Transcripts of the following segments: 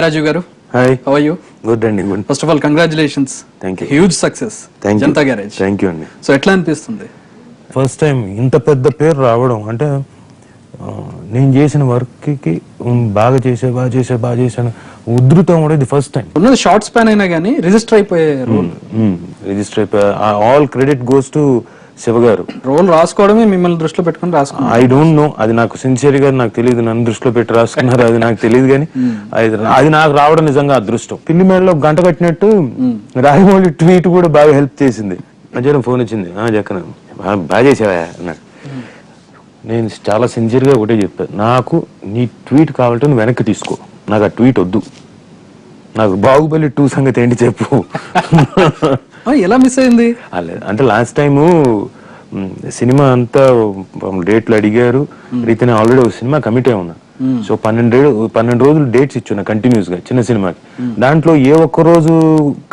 Hi Raju garu. Hi. How are you? Good and good. First of all, congratulations. Thank you. Huge success. Thank you. Janta Garage. Thank you అండి. So ఎట్లా అనిపిస్తుంది? First time ఇంత పెద్ద పేరు రావడం అంటే నేను చేసిన వర్క్కి బాగా చేశాను ఉధృతం కూడా ఇది ఫస్ట్ టైం. ఉన్నది షార్ట్ స్పాన్ అయినా కానీ రిజిస్టర్ అయిపోయే రోల్. రిజిస్టర్ అయిపోయా. All credit goes to Shiva గారు. రోల్ రాసుకోవడమే మిమ్మల్ని దృష్టిలో పెట్టుకుని రాసుకున్నారు. ఐ డోంట్ నో, అది నాకు సిన్సియర్ గా నాకు తెలియదు, నన్ను దృష్టిలో పెట్టి రాసుకున్నారు అది నాకు తెలియదు, కానీ అది నాకు రావడం నిజంగా అదృష్టం. పిల్లి మేడలో గంట కట్టినట్టు రాజమౌళి ట్వీట్ కూడా బాగా హెల్ప్ చేసింది. మధ్యాహ్నం ఫోన్ వచ్చింది, జక్కన బాగా చేసావా అన్నాడు. నేను చాలా సిన్సియర్ గా ఒకటే చెప్పాను, నాకు నీ ట్వీట్ కావాలంటే నువ్వు వెనక్కి తీసుకో, నాకు ఆ ట్వీట్ వద్దు, నాకు బాహుబలి 2 సంగతి ఏంటి చెప్పు. ఎలా మిస్ అయింది అంటే లాస్ట్ టైము సినిమా అంతా డేట్లు అడిగారు, రీతిని ఆల్రెడీ ఒక సినిమా కమిట్ అయి ఉన్నా. సో 12 రోజులు డేట్స్ ఇచ్చున్నా కంటిన్యూస్ గా చిన్న సినిమాకి. దాంట్లో ఏ ఒక్క రోజు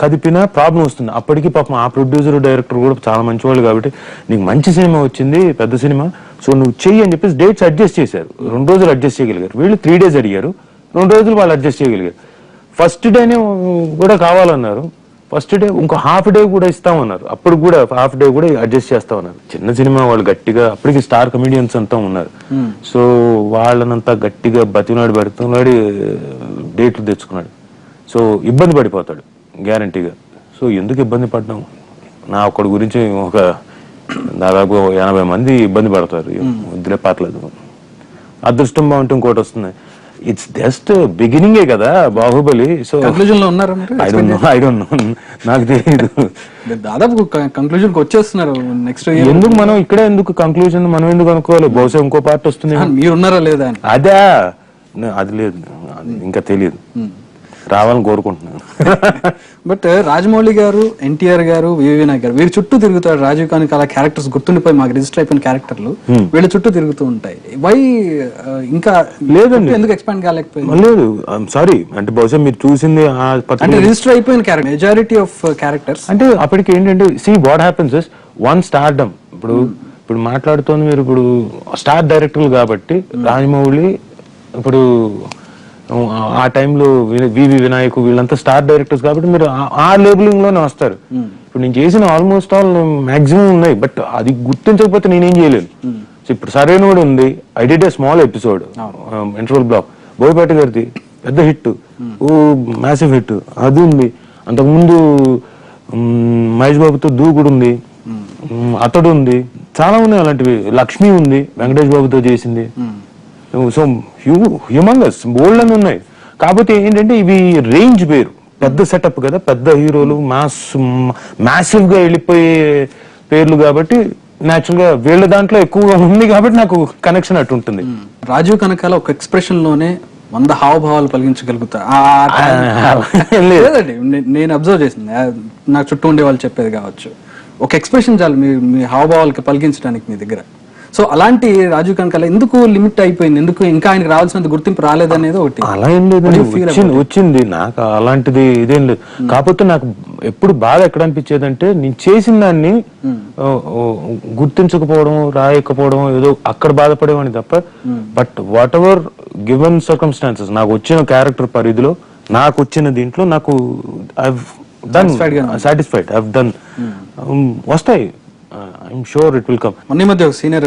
కదిపినా ప్రాబ్లం వస్తుంది. అప్పటికి పాపం ఆ ప్రొడ్యూసర్ డైరెక్టర్ కూడా చాలా మంచి వాళ్ళు కాబట్టి, నీకు మంచి సినిమా వచ్చింది, పెద్ద సినిమా, సో నువ్వు చెయ్యి అని చెప్పేసి డేట్స్ అడ్జస్ట్ చేశారు. 2 రోజులు అడ్జస్ట్ చేయగలిగారు. వీళ్ళు 3 days అడిగారు, 2 రోజులు వాళ్ళు అడ్జస్ట్ చేయగలిగారు. ఫస్ట్ డేనే కూడా కావాలన్నారు, ఫస్ట్ డే ఇంకో హాఫ్ డే కూడా ఇస్తామన్నారు, అప్పుడు కూడా హాఫ్ డే కూడా అడ్జస్ట్ చేస్తామన్నారు. చిన్న సినిమా వాళ్ళు గట్టిగా, అప్పటికి స్టార్ కమెడియన్స్ అంతా ఉన్నారు, సో వాళ్ళనంతా గట్టిగా బతినాడు డేట్లు తెచ్చుకున్నాడు. సో ఇబ్బంది పడిపోతాడు గ్యారంటీగా. సో ఎందుకు ఇబ్బంది పడ్డాం, నా ఒక్కడి గురించి ఒక దాదాపు 80 మంది ఇబ్బంది పడతారు, వద్దులే పర్లేదు. అదృష్టం బాగుంటే ఇంకోటి వస్తుంది. ఇట్స్ జస్ట్ బిగినింగే కదా బాహుబలి. సో కంక్లూజన్ లో ఉన్నారా? ఐ డోంట్ నో, నాకు తెలియదు. దాదాపు కంక్లూజన్ కి వచ్చేస్తున్నారు. నెక్స్ట్ ఎందుకు మనం ఇక్కడే ఎందుకు కంక్లూజన్ మనం ఎందుకు అనుకోవాలి, బహుశా ఇంకో పార్ట్ వస్తుంది. మీరు ఉన్నారా లేదా? అదే అది లేదు, ఇంకా తెలియదు, రావాలని కోరుకుంటున్నాను. బట్ రాజమౌళి గారు, ఎన్టీఆర్ గారు, వివి నాయక్ గారు వీరి చుట్టూ తిరుగుతారు. రాజీవ్ ఖాన్ అలా క్యారెక్టర్స్ గుర్తుండిపోయి మాకు రిజిస్టర్ అయిపోయిన క్యారెక్టర్లు వీళ్ళ చుట్టూ తిరుగుతూ ఉంటాయి. వై ఇంకా లేదండి, ఎందుకు ఎక్స్పాండ్ కాలేకపోయింది? లేదు, సారీ, అంటే బహుశా మీరు చూసింది అంటే రిజిస్టర్ అయిపోయిన క్యారెక్టర్, మెజారిటీ ఆఫ్ క్యారెక్టర్స్. అంటే అప్పటికి ఏంటంటే see what happens is one stardom. ఇప్పుడు మాట్లాడుతోంది మీరు, ఇప్పుడు స్టార్ డైరెక్టర్లు కాబట్టి రాజమౌళి, ఇప్పుడు ఆ టైంలో వివి వినాయక్ వీళ్ళంతా స్టార్ డైరెక్టర్స్ కాబట్టి మీరు ఆ లేబులింగ్ లోనే వస్తారు. ఇప్పుడు నేను చేసిన ఆల్మోస్ట్ ఆల్ మాక్సిమం ఉన్నాయి, బట్ అది గుర్తించకపోతే నేనేం చేయలేను. ఇప్పుడు సరైన కూడా ఉంది, I did a small episode interval block, Boyapati గారిది పెద్ద హిట్, ఓ మ్యాసివ్ హిట్ అది ఉంది. అంతకుముందు మహేష్ బాబుతో దూకుడు ఉంది, అతడు ఉంది, చాలా ఉన్నాయి అలాంటివి. లక్ష్మి ఉంది, వెంకటేష్ బాబుతో చేసింది. సో హ్యూమంగస్ బోల్డ్ అని ఉన్నాయి. కాకపోతే ఏంటంటే ఇవి రేంజ్ వేరు, పెద్ద సెటప్ కదా, పెద్ద హీరోలు, మ్యాసివ్ గా వెళ్ళిపోయే పేర్లు కాబట్టి న్యాచురల్ గా వీళ్ళ దాంట్లో ఎక్కువగా ఉంది కాబట్టి నాకు కనెక్షన్ అటు ఉంటుంది. రాజీవ్ కనకాల ఒక ఎక్స్ప్రెషన్ లోనే 100 హావభావాలు పలిగించగలుగుతా లేదండి. నేను అబ్జర్వ్ చేసింది, నాకు చుట్టూ ఉండే వాళ్ళు చెప్పేది కావచ్చు, ఒక ఎక్స్ప్రెషన్ చాలు మీ హావభావాలకి పలికించడానికి మీ దగ్గర. సో అలాంటి రాజీవ్ కనకాల ఎందుకు లిమిట్ అయిపోయింది, ఎందుకు ఇంకా ఆయనకు రావాల్సినంత గుర్తింపు రాలేదనేది ఒకటి. అలా ఏం లేదు, వచ్చింది నాకు అలాంటిది ఇదేం లేదు. కాకపోతే నాకు ఎప్పుడు బాధ ఎక్కడ అనిపించేది అంటే, నేను చేసిన దాన్ని గుర్తించకపోవడం, రాయకపోవడం, ఏదో అక్కడ బాధపడేవాడిని తప్ప. But what ever given circumstances, నాకు వచ్చిన క్యారెక్టర్ పరిధిలో, నాకు వచ్చిన దీంట్లో నాకు సాటిస్ఫైడ్, ఐ హావ్ డన్. వస్తాయి, I'm sure it will come. మొన్న మధ్య ఒక సీనియర్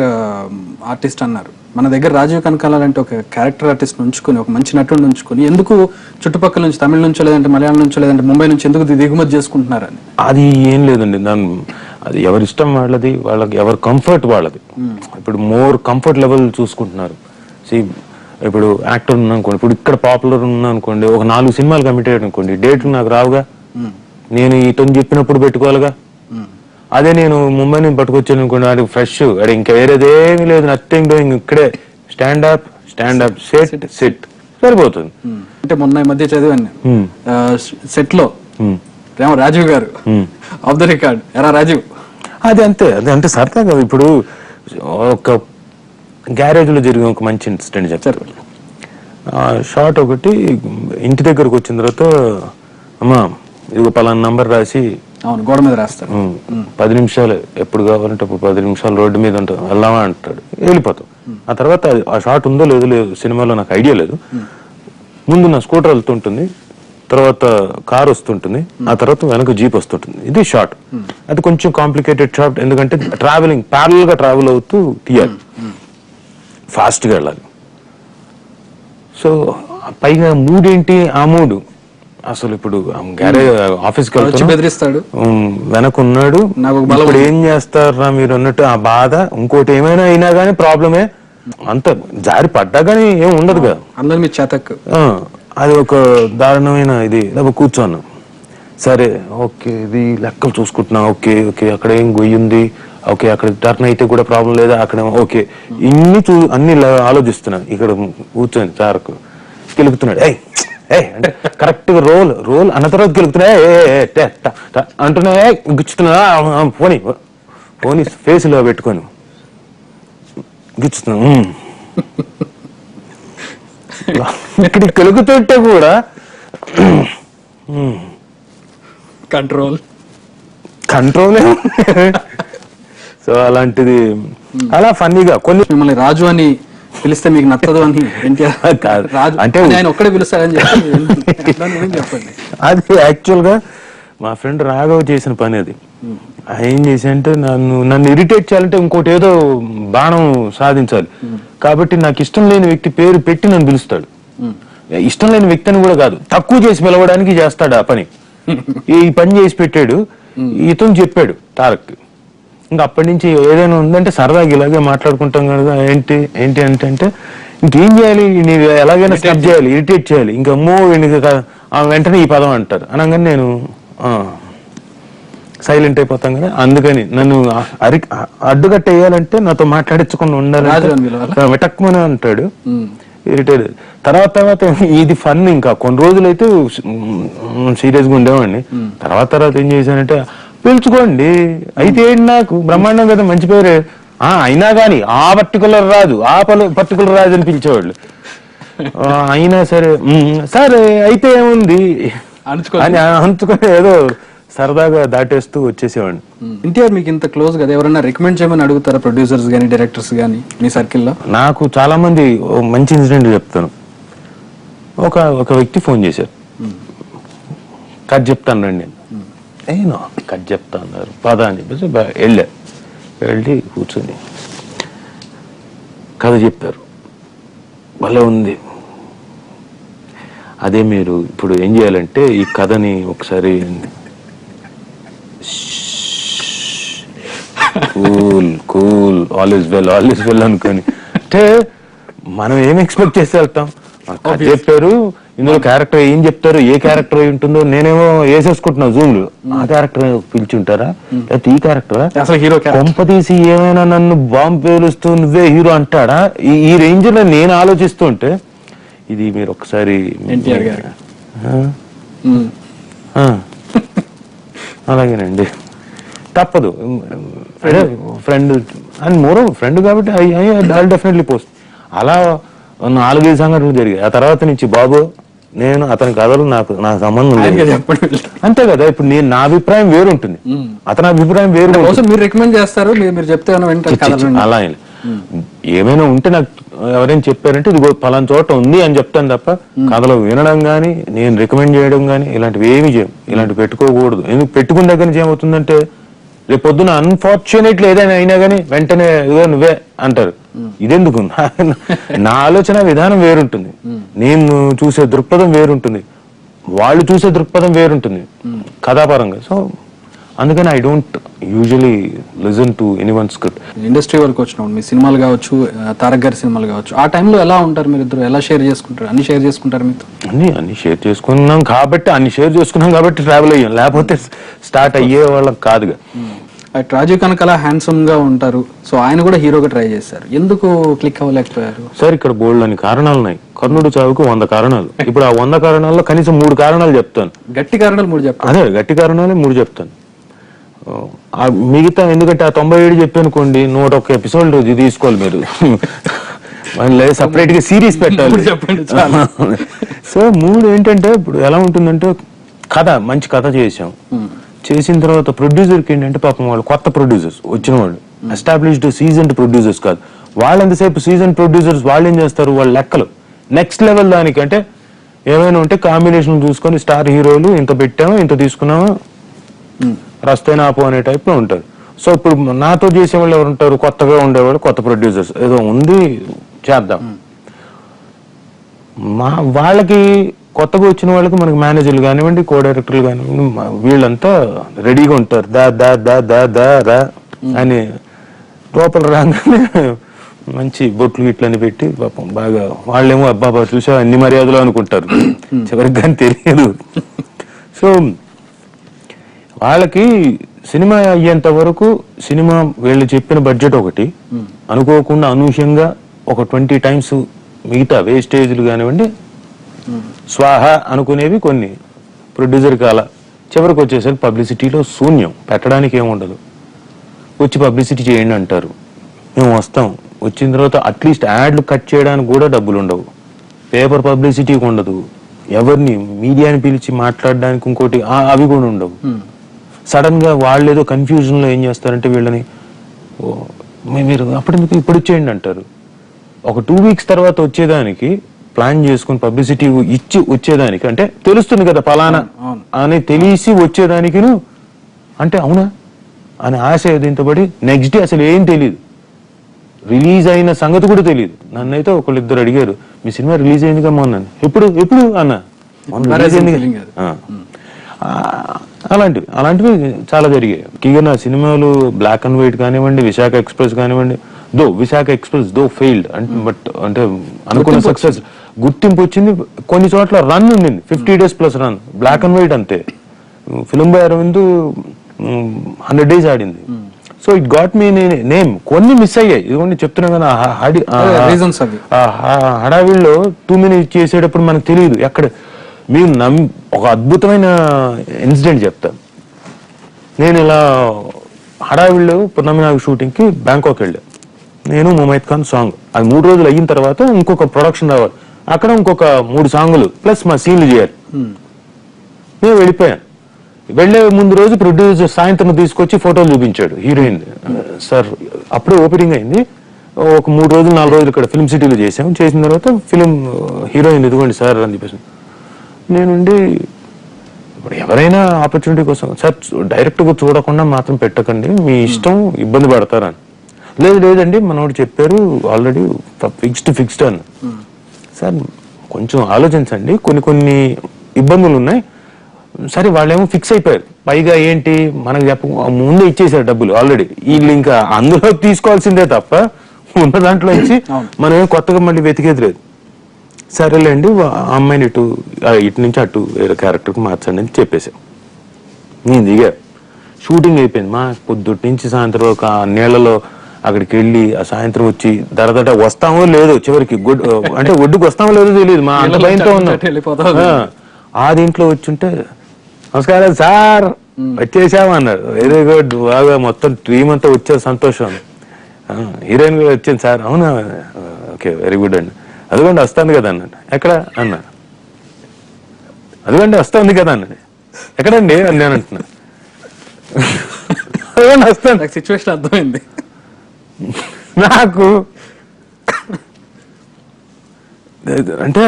ఆర్టిస్ట్ అన్నారు, మన దగ్గర రాజీవ్ కనకాల అంటే ఒక క్యారెక్టర్ ఆర్టిస్ట్ ఉంచుకొని, ఒక మంచి నటుడిని ఉంచుకొని, ఎందుకు చుట్టుపక్కల నుంచి తమిళ నుంచో లేదంటే మలయాళం నుంచో లేదంటే ముంబై నుంచి ఎందుకు దిగుమతి చేసుకుంటున్నారని. అది ఏం లేదండి, అది ఎవరి ఇష్టం వాళ్ళది, వాళ్ళకి ఎవరి కంఫర్ట్ వాళ్ళది. ఇప్పుడు మోర్ కంఫర్ట్ లెవెల్ చూసుకుంటున్నారు. ఇప్పుడు యాక్టర్ ఉన్నా అనుకోండి, ఇప్పుడు ఇక్కడ పాపులర్ ఉన్నా అనుకోండి, ఒక 4 సినిమాలు కమిట్ అయ్యాడు అనుకోండి, డేట్లు నాకు రావుగా, నేను ఇతను చెప్పినప్పుడు పెట్టుకోవాలిగా. అదే నేను ముంబై నుంచి పట్టుకొచ్చాను అనుకోండి, అది ఫ్రెష్, అది ఇంకా వేరేదేమీ లేదు, నథింగ్ డూయింగ్, ఇక్కడే స్టాండప్ సెట్ సరిపోతుంది. అంటే మొన్న మధ్య చదివాను సెట్ లో రాజీవ్ గారు ఆఫ్ ద రికార్డ్, ఎరా రాజీవ్, అది అంతే, అది అంటే సరదాగా. ఇప్పుడు ఒక గ్యారేజ్ లో జరిగిన ఒక మంచి ఇన్సిడెంట్ చెప్తారు. షార్ట్ ఒకటి, ఇంటి దగ్గరకు వచ్చిన తర్వాత, అమ్మా ఇది పలానా నంబర్ రాసి, అవును గోడ మీద రాస్తాడు, 10 నిమిషాలు ఎప్పుడు కావాలంటే అప్పుడు 10 నిమిషాలు రోడ్డు మీద ఉంటాం, వెళ్దామా అంటాడు, వెళ్ళిపోతాం. ఆ తర్వాత ఆ షాట్ ఉందో లేదో లేదు సినిమాలో నాకు ఐడియా లేదు. ముందు నా స్కూటర్ వెళ్తుంటుంది, తర్వాత కార్ వస్తుంటుంది, ఆ తర్వాత వెనక జీప్ వస్తుంటుంది. ఇది షార్ట్. అది కొంచెం కాంప్లికేటెడ్ షార్ట్, ఎందుకంటే ట్రావెలింగ్ ప్యారల్ గా ట్రావెల్ అవుతూ తీయాలి, ఫాస్ట్ గా వెళ్ళాలి. సో పైగా మూడ్ ఏంటి, ఆ మూడు అసలు ఇప్పుడు గ్యారేజ్ ఆఫీస్కి బెదిరిస్తాడు, వెనకున్నాడు, ఇప్పుడు ఏం చేస్తారా మీరు అన్నట్టు ఆ బాధ. ఇంకోటి ఏమైనా అయినా కానీ ప్రాబ్లమే, అంత జారి పడ్డా కానీ ఏం ఉండదు కదా, అందరి మీ చేతక్. అది ఒక దారుణమైన ఇది. కూర్చోను, సరే ఓకే ఇది లెక్కలు చూసుకుంటున్నా, ఓకే ఓకే అక్కడ ఏం గొయ్యింది, ఓకే అక్కడ టర్న్ అయితే కూడా ప్రాబ్లం లేదా, అక్కడ ఓకే అన్ని ఆలోచిస్తున్నా. ఇక్కడ కూర్చొని చారకు కెలుగుతున్నాడు, అంటే కరెక్ట్ గా రోల్ అన్న తర్వాత కెలుగుతున్నా అంటున్నా, గుచ్చుతున్నా, పోనీ ఫేస్ లో పెట్టుకొని గుచ్చుతున్నా. ఇక్కడ కెలుగుతుంటే కూడా కంట్రోల్. సో అలాంటిది అలా ఫన్నీగా కొన్ని. మిమ్మల్ని రాజు అని పిలిస్తే మీకు నచ్చదు అని ఎన్టీఆర్ రాజు అంటే ఆయన ఒక్కడే పిలుస్తాడని చెప్పండి. అది యాక్చువల్ గా మా ఫ్రెండ్ రాఘవ్ చేసిన పని అది. ఏం చేసి అంటే నన్ను ఇరిటేట్ చేయాలంటే ఇంకోటి ఏదో బాణం సాధించాలి, కాబట్టి నాకు ఇష్టం లేని వ్యక్తి పేరు పెట్టి నన్ను పిలుస్తాడు. ఇష్టం లేని వ్యక్తి అని కూడా కాదు, తక్కువ చేసి పిలవడానికి చేస్తాడు ఆ పని. ఈ పని చేసి పెట్టాడు, ఇతను చెప్పాడు తారక్. ఇంకా అప్పటి నుంచి ఏదైనా ఉందంటే సరదాగా ఇలాగే మాట్లాడుకుంటాం కదా, ఏంటి ఏంటి అంటే ఇంకేం చేయాలి, నీవు ఎలాగైనా స్టెప్ చేయాలి, ఇరిటేట్ చేయాలి, ఇంకా అమ్మో వెంటనే ఈ పదం అంటారు అనగానే నేను సైలెంట్ అయిపోతాం కదా. అందుకని నన్ను అడ్డుకట్ట వేయాలంటే నాతో మాట్లాడించకుండా ఉండాలి, వెటక్మని అంటాడు, ఇరిటేట్. తర్వాత ఇది ఫన్. ఇంకా కొన్ని రోజులైతే సీరియస్ గా ఉండేవాడిని. తర్వాత ఏం చేశానంటే, పిలుచుకోండి అయితే ఏంటి, నాకు బ్రహ్మాండం కదా, మంచి పేరే, అయినా కానీ ఆ పర్టికులర్ రాజు అని పిలిచేవాళ్ళు. అయినా సరే అయితే ఏముంది అని అంచుకొని ఏదో సరదాగా దాటేస్తూ వచ్చేసేవాడిని. ఎన్టీఆర్ మీకు ఇంత క్లోజ్ కదా, ఎవరైనా రికమెండ్ చేయమని అడుగుతారా, ప్రొడ్యూసర్స్ గానీ డైరెక్టర్స్ గానీ మీ సర్కిల్లో? నాకు చాలా మంది మంచి ఇన్సిడెంట్ చెప్తాను. ఒక వ్యక్తి ఫోన్ చేశారు, కథ చెప్తాను రండి. నేను కథ చెప్తా అన్నారు, పద అని చెప్పేసి వెళ్ళి కూర్చొని కథ చెప్పారు. భలే ఉంది. అదే మీరు ఇప్పుడు ఏం చేయాలంటే ఈ కథని ఒకసారి కూల్ ఆల్ ఇస్ వెల్ అనుకొని, అంటే మనం ఏం ఎక్స్పెక్ట్ చేసి వెళ్తాం. చెప్పారు, ఇందులో క్యారెక్టర్ ఏం చెప్తారు, ఏ క్యారెక్టర్ ఉంటుందో నేనేమో వేసేసుకుంటున్నా జూమ్ లో. ఆ క్యారెక్టర్ పిలిచుంటారా, లేకపోతే ఈ క్యారెక్టరా, అసలు హీరో కొంప తీసి ఏమైనా నన్ను బాంబు పేలుస్తూ నువ్వే హీరో అంటాడా, ఈ రేంజ్ లో నేను ఆలోచిస్తుంటే, ఇది మీరు ఒకసారి అలాగేనండి, తప్పదు, ఫ్రెండ్ అండ్ మోరో ఫ్రెండ్ కాబట్టి ఐ డెఫినెట్లీ పోస్ట్. అలా 4-5 సంఘటనలు జరిగాయి. ఆ తర్వాత నుంచి బాబు నేను అతని కథలు నాకు సంబంధం లేదు, అంతే కదా. ఇప్పుడు నా అభిప్రాయం వేరుంటుంది, అతని అభిప్రాయం వేరు. మీరు రికమెండ్ చేస్తారు, మీరు చెప్తే అలా ఏమైనా ఉంటే నాకు ఎవరైనా చెప్పారంటే ఇది పలానా చోట ఉంది అని చెప్తాను తప్ప, కథలు వినడం గానీ నేను రికమెండ్ చేయడం గానీ ఇలాంటివి ఏమి చేయం. ఇలాంటివి పెట్టుకోకూడదు. ఎందుకు పెట్టుకున్న దగ్గర నుంచి ఏమవుతుందంటే, రేపు పొద్దున అన్ఫార్చునేట్లీ ఏదైనా అయినా కానీ వెంటనే ఇదో నువ్వే అంటారు. ఇదెందుకు, నా ఆలోచన విధానం వేరుంటుంది, నేను చూసే దృక్పథం వేరుంటుంది, వాళ్ళు చూసే దృక్పథం వేరుంటుంది కథాపరంగా. సో అందుకని I don't usually listen to anyone script. Industry వరకు వచ్చినాం, మీ సినిమాలు కావచ్చు, తారక్ గారి సినిమాలు కావచ్చు, ఆ టైంలో ఎలా ఉంటారు మీరు ఇద్దరు, ఎలా షేర్ చేసుకుంటారు? అన్ని షేర్ చేసుకుంటారు మీతో? అన్ని షేర్ చేసుకున్నాం కాబట్టి ట్రావెల్ అయ్యాం, లేకపోతే స్టార్ట్ అయ్యే వాళ్ళం కాదుగా. రాజీవ్ కనకాల హ్యాండ్సమ్ గా ఉంటారు, సో ఆయన కూడా హీరోగా ట్రై చేశారు, ఎందుకు క్లిక్ అవ్వలేకపోయారు? సార్ ఇక్కడ బోల్డ్ అని కారణాలు ఉన్నాయి. కర్ణుడు చావుకు 100 కారణాలు. ఇప్పుడు ఆ 100 కారణాల్లో కనీసం 3 కారణాలు చెప్తాను. గట్టి కారణాలు 3 చెప్తాను. అదే గట్టి కారణాలే 3 చెప్తాను. మిగతా ఎందుకంటే ఆ 97 చెప్పనుకోండి, 101 ఎపిసోడ్ తీసుకోవాలి మీరు, సపరేట్ గా సిరీస్ పెట్టాలి. సో 3 ఏంటంటే, ఇప్పుడు ఎలా ఉంటుందంటే, మంచి కథ చేసిన తర్వాత ప్రొడ్యూసర్కి ఏంటంటే, పాపం వాళ్ళు కొత్త ప్రొడ్యూసర్స్ వచ్చిన వాళ్ళు, ఎస్టాబ్లిష్డ్ సీజన్ ప్రొడ్యూసర్స్ కాదు. వాళ్ళు ఎంతసేపు సీజన్ ప్రొడ్యూసర్స్ వాళ్ళు ఏం చేస్తారు, వాళ్ళ లెక్కలు నెక్స్ట్ లెవెల్ దానికంటే ఏమైనా ఉంటే కాంబినేషన్ చూసుకొని స్టార్ హీరోలు ఇంత పెట్టాము ఇంత తీసుకున్నాము రస్తైనా ఆపు అనే టైప్ లో ఉంటారు. సో ఇప్పుడు నాతో చేసేవాళ్ళు ఎవరు ఉంటారు, కొత్తగా ఉండేవాళ్ళు, కొత్త ప్రొడ్యూసర్స్, ఏదో ఉంది చేద్దాం. వాళ్ళకి కొత్తగా వచ్చిన వాళ్ళకి మనకి మేనేజర్లు కానివ్వండి, కో డైరెక్టర్లు కానివ్వండి, వీళ్ళంతా రెడీగా ఉంటారు. దా దా దా దా దా రా అని లోపల రాగానే మంచి బొట్లు గిట్లని పెట్టి పాపం బాగా వాళ్ళేమో అబ్బాబా చూసా అన్ని మర్యాదలు అనుకుంటారు, చివరికి కానీ తెలియదు. సో వాళ్ళకి సినిమా అయ్యేంత వరకు సినిమా వీళ్ళు చెప్పిన బడ్జెట్ ఒకటి, అనుకోకుండా అనూహ్యంగా ఒక 20 times మిగతా వేస్టేజ్లు కానివ్వండి స్వాహ అనుకునేవి కొన్ని ప్రొడ్యూసర్ కాల చివరికి వచ్చేసరికి పబ్లిసిటీలో శూన్యం, పెట్టడానికి ఏముండదు. వచ్చి పబ్లిసిటీ చేయండి అంటారు, మేము వస్తాం. వచ్చిన తర్వాత అట్లీస్ట్ యాడ్లు కట్ చేయడానికి కూడా డబ్బులు ఉండవు, పేపర్ పబ్లిసిటీకి ఉండదు, ఎవరిని మీడియాని పిలిచి మాట్లాడడానికి ఇంకోటి అవి కూడా ఉండవు. సడన్ గా వాళ్ళు ఏదో కన్ఫ్యూజన్ లో ఏం చేస్తారంటే వీళ్ళని మీరు అప్పటికి ఇప్పుడు వచ్చేయండి అంటారు. ఒక 2 weeks తర్వాత వచ్చేదానికి ప్లాన్ చేసుకుని పబ్లిసిటీ ఇచ్చి వచ్చేదానికి అంటే తెలుస్తుంది కదా ఫలానా అని తెలిసి వచ్చేదానికి అంటే అవునా అని ఆశ ఎదింతబడి నెక్స్ట్ డే అసలు ఏం తెలియదు, రిలీజ్ అయిన సంగతి కూడా తెలియదు. నన్నైతే ఒకళ్ళిద్దరు అడిగారు, మీ సినిమా రిలీజ్ అయిందిగా మొన్న, ఎప్పుడు ఎప్పుడు అన్న అలాంటివి చాలా జరిగాయి. ముఖ్యంగా నా సినిమాలు బ్లాక్ అండ్ వైట్ కానివ్వండి, విశాఖ ఎక్స్ప్రెస్ కానివ్వండి, విశాఖ ఎక్స్ప్రెస్ ఫెయిల్డ్ బట్ అంటే అనుకున్న సక్సెస్ గుర్తింపు వచ్చింది. కొన్ని చోట్ల రన్ ఉండింది 50 days plus run, black and white అంతే. ఫిల్మ్ బై అరవింద్ 100 days ఆడింది. So it got me name. కొన్ని మిస్ అయ్యాయి, ఇదిగోండి చెప్తున్నా కదా, హడావిల్లో 2 minutes చేసేటప్పుడు మనకు తెలియదు ఎక్కడ. మీరు ఒక అద్భుతమైన ఇన్సిడెంట్ చెప్తా. నేను ఇలా హడావిల్లో పున్నమి నాగ్ షూటింగ్ కి బ్యాంకాక్ వెళ్ళా, నేను ముమైత్ ఖాన్ సాంగ్. అది 3 రోజులు అయిన తర్వాత ఇంకొక ప్రొడక్షన్ రావాలి, అక్కడ ఇంకొక 3 songs ప్లస్ మా సీన్లు చేయాలి. నేను వెళ్ళిపోయాను. వెళ్లే ముందు రోజు ప్రొడ్యూసర్ సాయంత్రం తీసుకొచ్చి ఫోటోలు చూపించాడు హీరోయిన్. సార్ అప్పుడే ఓపెనింగ్ అయింది, ఒక 3 రోజులు 4 రోజులు ఇక్కడ ఫిల్మ్ సిటీలో చేసాం. చేసిన తర్వాత ఫిల్మ్ హీరోయిన్ ఇదిగోండి సార్ అని చెప్పేసి నేనుండి, ఇప్పుడు ఎవరైనా ఆపర్చునిటీ కోసం సార్ డైరెక్ట్గా చూడకుండా మాత్రం పెట్టకండి, మీ ఇష్టం, ఇబ్బంది పడతారని. లేదండి మనోడు చెప్పారు ఆల్రెడీ ఫిక్స్డ్ అని. సార్ కొంచెం ఆలోచించండి, కొన్ని ఇబ్బందులు ఉన్నాయి. సరే వాళ్ళేమో ఫిక్స్ అయిపోయారు, పైగా ఏంటి మనకు ముందే ఇచ్చేసారు డబ్బులు ఆల్రెడీ, వీళ్ళు ఇంకా అందులో తీసుకోవాల్సిందే తప్ప ఉన్న దాంట్లో ఇచ్చి మనం ఏం కొత్తగా మళ్ళీ వెతికేది లేదు. సరేలేండి అమ్మాయిని ఇటు నుంచి అటు వేరే క్యారెక్టర్కి మార్చండి అని చెప్పేసాం. నేను దిగా, షూటింగ్ అయిపోయింది. మా పొద్దుటి నుంచి సాయంత్రం ఒక నీళ్లలో అక్కడికి వెళ్ళి ఆ సాయంత్రం వచ్చి దరదట వస్తామో లేదో, చివరికి అంటే ఒడ్డుకు వస్తామో లేదో తెలియదు, మా అంత భయంతో ఉన్నాం. ఆ దీంట్లో వచ్చుంటే నమస్కారం సార్ వచ్చేసామన్నారు. వెరీ గుడ్, బాగా మొత్తం టీమ్ అంతా వచ్చారు, సంతోషం. హీరోయిన్ కూడా వచ్చింది సార్. అవునా, ఓకే వెరీ గుడ్ అండి. అదిగోండి వస్తుంది కదా అన్నాడు. ఎక్కడ అన్నా, అదిగోండి వస్తుంది కదా అన్నది. ఎక్కడండి అని నేను అంటున్నా. అదిగోండి వస్తాను. సిచ్యువేషన్ అర్థమైంది నాకు. అంటే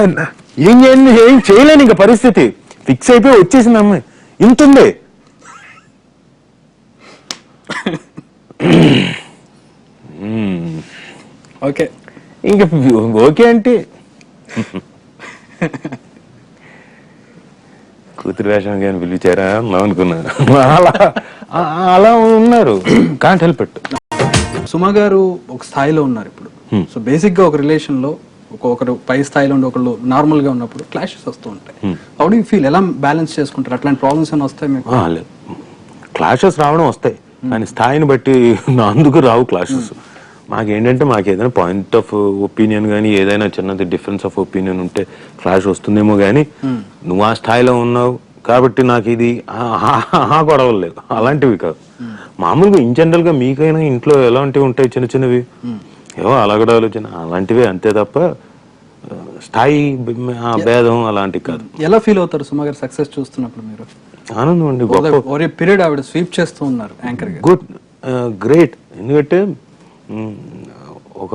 ఏం చేయలేను ఇంకా, పరిస్థితి ఫిక్స్ అయిపోయి వచ్చేసింది అమ్మాయి. ఇంతుంది ఓకే, ఇంకా ఓకే అంటే కూతురు వేషం కానీ పిలిచారా అనుకున్నాను. అలా ఉన్నారు, కాంట్ హెల్ప్ ఇట్. సుమ గారు ఒక స్థాయిలో ఉన్నారు ఇప్పుడు. సో బేసిక్ గా ఒక రిలేషన్ లో ఒకరు పై స్థాయిలో ఉండి ఒకళ్ళు నార్మల్ గా ఉన్నప్పుడు క్లాషెస్ వస్తూ ఉంటాయి. హౌ డు యు ఫీల్, ఎలా బ్యాలెన్స్ చేసుకుంటారు? అట్లాంటి ప్రాబ్లమ్స్ ఏమైనా వస్తాయి మీకు? క్లాషెస్ రావడం వస్తాయి, కానీ స్థాయిని బట్టి అందుకు రావు క్లాషెస్. మాకేంటంటే మాకు ఏదైనా పాయింట్ ఆఫ్ ఒపీనియన్ కానీ ఏదైనా చిన్నది డిఫరెన్స్ ఆఫ్ ఒపీనియన్ ఉంటే క్లాష్ వస్తుందేమో కానీ, నువ్వు ఆ స్థాయిలో ఉన్నావు కాబట్టి నాకు ఇది గొడవలు లేవు, అలాంటివి కాదు. మామూలుగా ఇన్ జనరల్ గా మీకైనా ఇంట్లో ఎలాంటివి ఉంటాయి, చిన్న చిన్నవి ఏవో అలాగడ ఆలోచన అలాంటివే అంతే తప్ప స్థాయి భేదం అలాంటివి కాదు. ఎలా ఫీల్ అవుతారు సుమ గారు సక్సెస్ చూస్తున్నప్పుడు మీరు? ఆనందం అండి. ఒరే పీరియడ్ ఆవిడ స్వీప్ చేస్తూ ఉన్నారు యాంకర్ గా. Good, great. ఎందుకంటే ఒక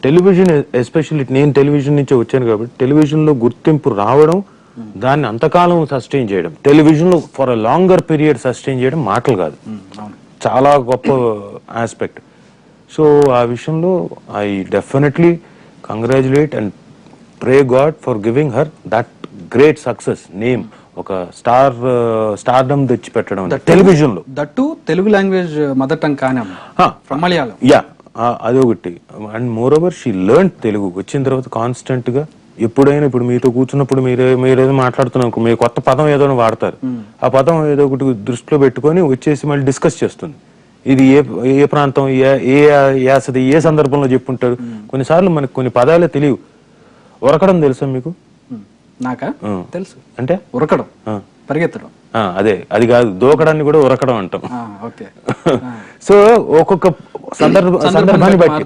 టెలివిజన్ ఎస్పెషల్లీ నేను టెలివిజన్ నుంచి వచ్చాను కాబట్టి టెలివిజన్లో గుర్తింపు రావడం, దాన్ని అంతకాలం సస్టైన్ చేయడం, టెలివిజన్లో for a longer period sustain చేయడం మాటలు కాదు, చాలా గొప్ప ఆస్పెక్ట్. సో ఆ విషయంలో I definitely congratulate and pray God for giving her that great success name, ఒక స్టార్డమ్ తెచ్చి పెట్టడం టెలివిజన్ లో, that Telugu language mother tongue కానీ ఫ్రమ్ మలయాళం. యా, అదొకటి. And more over she learn Telugu. వచ్చిన తర్వాత కాన్స్టెంట్ గా ఎప్పుడైనా, ఇప్పుడు మీతో కూర్చున్నప్పుడు మీరేదో మాట్లాడుతున్నారు, మీరు కొత్త పదం ఏదో వాడతారు, ఆ పదం ఏదో ఒకటి దృష్టిలో పెట్టుకొని వచ్చేసి మళ్ళీ డిస్కస్ చేస్తుంది. ఇది ఏ ప్రాంతం, ఏ యాసది, ఏ సందర్భంలో చెప్పుంటారు. కొన్నిసార్లు మనకు కొన్ని పదాలే తెలియవు. ఉరకడం తెలుసా మీకు? నాకా తెలుసు. అంటే ఉరకడం, పరిగెత్తడం. అదే, అది కాదు, దూకడాన్ని కూడా ఉరకడం అంటాం. సో ఒక్కొక్క సందర్భాన్ని బట్టి,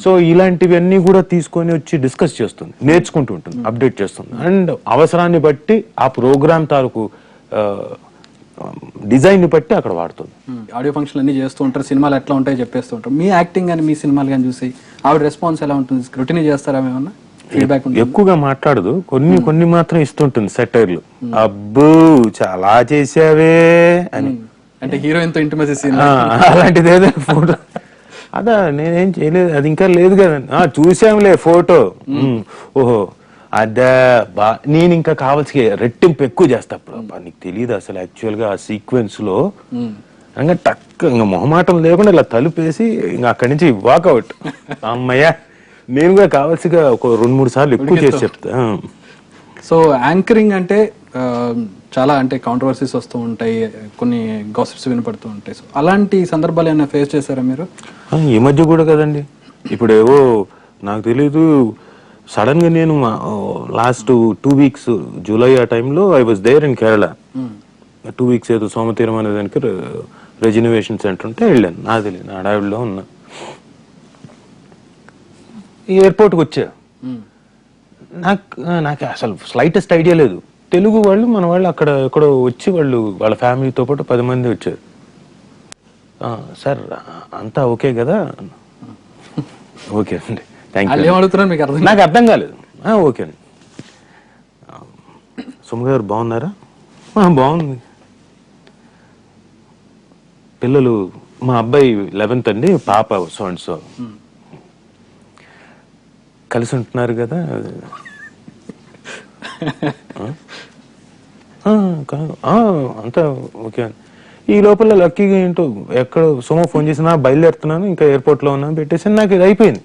సో ఇలాంటివన్నీ కూడా తీసుకొని వచ్చి డిస్కస్ చేస్తుంది, నేర్చుకుంటూ ఉంటుంది, అప్డేట్ చేస్తుంది. అండ్ అవసరాన్ని బట్టి ఆ ప్రోగ్రామ్ తాలూకు డిజైన్ ని బట్టి అక్కడ వాడుతుంది. ఆడియో ఫంక్షన్ అన్ని చేస్తూ ఉంటారు, సినిమాలు ఎట్లా ఉంటాయో చెప్పేస్తూ ఉంటారు. మీ యాక్టింగ్ కానీ మీ సినిమాలు కానీ చూసి ఆవిడ రెస్పాన్స్ ఎలా ఉంటుంది? స్క్రూటినీ చేస్తారా ఏమన్నా? ఫీడ్బ్యాక్ ఎక్కువగా మాట్లాడదు, కొన్ని మాత్రం ఇస్తుంటుంది సెటైర్లు. అబ్బో చాలా చేసావే అని, అంటే హీరోయిన్ తో ఇంటిమసీ సీన్ అలాంటిది ఏదైనా ఫోటో, అదా నేనేం చేయలేదు, అది ఇంకా లేదు కదండి, చూసాంలే ఫోటో, ఓహో అదే నేను ఇంకా కావాల్సి రెట్టింపు ఎక్కువ చేస్తా. నీకు తెలియదు అసలు యాక్చువల్ గా ఆ సీక్వెన్స్ లో ఇంకా టక్ ఇంకా మొహమాటం లేకుండా ఇలా తలుపేసి ఇంకా అక్కడి నుంచి వాకౌట్. అమ్మయ్య, నేను కూడా కావాల్సిగా ఒక 2-3 సార్లు ఎక్కువ చేసి చెప్తా. సో యాంకరింగ్ అంటే చాలా అంటే కాంట్రవర్సీస్ వస్తూ ఉంటాయి, కొన్ని గాసిప్స్ వినపడుతూ ఉంటాయి. సో అలాంటి సందర్భాలు ఏమైనా ఫేస్ చేశారా మీరు? ఈ మధ్య కూడా కదండి, ఇప్పుడు ఏవో నాకు తెలీదు, సడన్ గా నేను లాస్ట్ 2 weeks జూలై ఆ టైంలో I was there in Kerala. 2 weeks ఏదో సోమతీరం అనే దానికి రెజినవేషన్ సెంటర్ ఉంటే వెళ్ళాను. నాకు తెలియదు, హడావిడిలో ఉన్నా. ఎయిర్పోర్ట్కి వచ్చా, నాకు అసలు స్లైటెస్ట్ ఐడియా లేదు. తెలుగు వాళ్ళు, మన వాళ్ళు అక్కడ ఎక్కడో వచ్చి వాళ్ళ ఫ్యామిలీతో పాటు 10 మంది వచ్చారు. సార్ అంతా ఓకే కదా? ఓకే అండి, నాకు అర్థం కాలేదు. ఓకే అండి. సుమ గారు బాగున్నారా? బాగుంది. పిల్లలు, మా అబ్బాయి 11th అండి, పాప సో అండ్ సో. కలిసి ఉంటున్నారు కదా? అంతా ఓకే. ఈ లోపల లక్కీగా ఏంటో ఎక్కడ సుమ ఫోన్ చేసినా బయలుదేరుతున్నాను, ఇంకా ఎయిర్పోర్ట్ లో ఉన్నాను పెట్టేసి నాకు ఇది అయిపోయింది.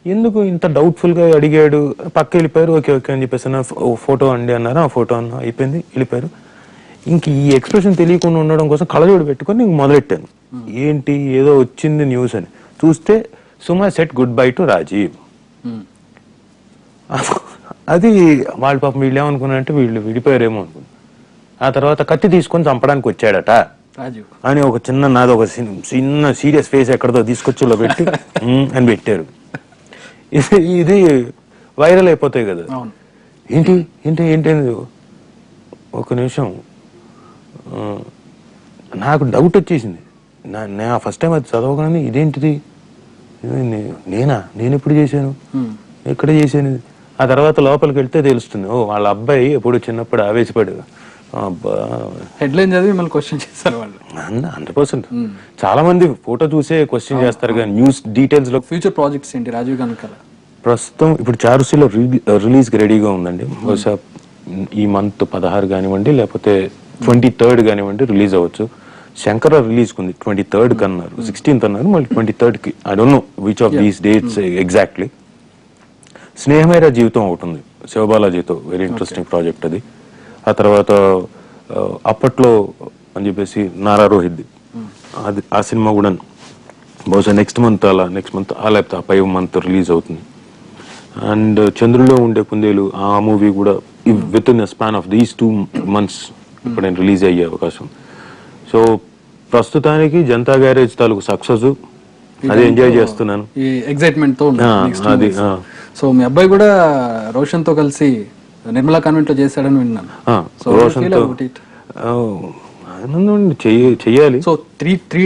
ఎందుకు ఇంత డౌట్ఫుల్ గా అడిగాడు, పక్క వెళ్ళిపోయారు. ఓకే ఓకే అని చెప్పేసి ఫోటో అండి అన్నారు, ఆ ఫోటో అన్న అయిపోయింది, వెళ్ళిపోయారు. ఇంక ఈ ఎక్స్ప్రెషన్ తెలియకుండా ఉండడం కోసం కళ్ళజోడు పెట్టుకొని ఇంక మొదలెట్టాను. ఏంటి ఏదో వచ్చింది న్యూస్ అని చూస్తే Suma said goodbye to Rajeev. అది వాళ్ళ పాపం వీళ్ళు ఏమనుకున్నారంటే వీళ్ళు విడిపోయారేమో అనుకున్నా. ఆ తర్వాత కత్తి తీసుకొని చంపడానికి వచ్చాడట అని ఒక నాది ఒక చిన్న సీరియస్ ఫేస్ ఎక్కడదో తీసుకొచ్చి పెట్టి అని పెట్టారు. ఇది వైరల్ అయిపోతాయి కదా. ఏంటి ఏంటి ఏంటి ఒక నిమిషం నాకు డౌట్ వచ్చేసింది. నేను ఫస్ట్ టైం అది చదవగానే ఇదేంటిది, నేను ఎప్పుడు చేశాను, ఎక్కడ చేశాను. ఆ తర్వాత లోపలికి వెళ్తే తెలుస్తుంది, ఓ వాళ్ళ అబ్బాయి ఎప్పుడు చిన్నప్పుడు ఆవేశపడు. హెడ్లైన్ చదివి మళ్ళీ క్వశ్చన్ చేస్తారు వాళ్ళు. 100%. చాలా మంది ఫోటో చూసే క్వశ్చన్ చేస్తారు కానీ న్యూస్ డీటెయిల్స్ లో. ఫ్యూచర్ ప్రాజెక్ట్స్ ఏంటి రాజీవ్ కనకాల? ప్రస్తుతం ఇప్పుడు చారుసీలో రిలీజ్ కి రెడీగా ఉందండి. బహుశా ఈ మంత్ 16 కానివ్వండి, లేకపోతే 23rd కానివ్వండి రిలీజ్ అవ్వచ్చు. శంకర రిలీజ్ కుంది 23rd కి అన్నారు, 16th అన్నారు, మళ్ళీ 23rd కి. I don't know which of these dates exactly. స్నేహమేర జీవితం ఒకటి ఉంది శివబాలాజీతో, వెరీ ఇంట్రెస్టింగ్ ప్రాజెక్ట్ అది. ఆ తర్వాత అప్పట్లో అని చెప్పేసి నారా రోహిత్, అది ఆ సినిమా కూడా బహుశా నెక్స్ట్ మంత్ లేకపోతే ఆ 5 month రిలీజ్ అవుతుంది. అండ్ చంద్రులో ఉండే కుందేలు, ఆ మూవీ కూడా with in span of these 2 months ఇప్పుడు నేను రిలీజ్ అయ్యే అవకాశం. సో ప్రస్తుతానికి జనతా గ్యారేజ్ తాలూకు సక్సెస్ అది ఎంజాయ్ చేస్తున్నాను, ఎక్సైట్మెంట్ తో. అది సో మీ అబ్బాయి కూడా రోషన్ తో కలిసి నిర్మలా కాన్వెంట్ లో చేశాడని విన్నాను. రోషన్ తో ఆనందం అండి, చెయ్యాలి. సో త్రీ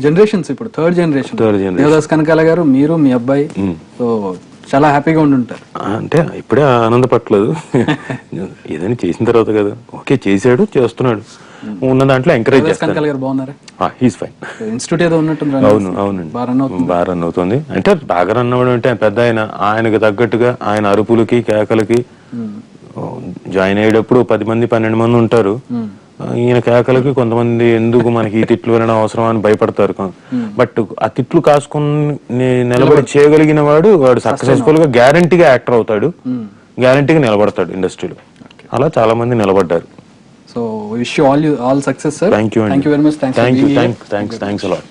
జనరేషన్స్, ఇప్పుడు third generation generation. Devdas Kanakala గారు, మీరు, మీ అబ్బాయి. సో చాలా హ్యాపీగా ఉండుంటారు. అంటే ఇప్పుడే ఆనందపడలేదు. ఏదైనా చేసిన తర్వాత కదా. ఓకే, చేశాడు, చేస్తున్నాడు, ఉన్న దాంట్లో ఎంకరేజ్ దేవదాస్ చేస్తాను. కనకాల గారు బాగున్నారా? He's fine. ఇన్స్టిట్యూట్ ఏదో ఉన్నట్టుంది. అవునండి, బాగా రన్ అవుతుంది. బాగా రన్ అవుతుంది. అంటే బాగా రన్ అవ్వడం అంటే పెద్ద ఆయనకు తగ్గట్టుగా ఆయన అరుపులకి కేకలకి జాయిన్ అయ్యేటప్పుడు 10 మంది 12 మంది ఉంటారు. ఈయన కేకలకి కొంతమంది ఎందుకు మనకి ఈ తిట్లు వినడం అవసరం అని భయపడతారు. బట్ ఆ తిట్లు కాసుకుని నిలబడి చేయగలిగిన వాడు సక్సెస్ఫుల్ గా గ్యారంటీగా యాక్టర్ అవుతాడు, గ్యారంటీగా నిలబడతాడు ఇండస్ట్రీలో. అలా చాలా మంది నిలబడ్డారు. So wish you all success sir. Thank you very much. Thanks a lot.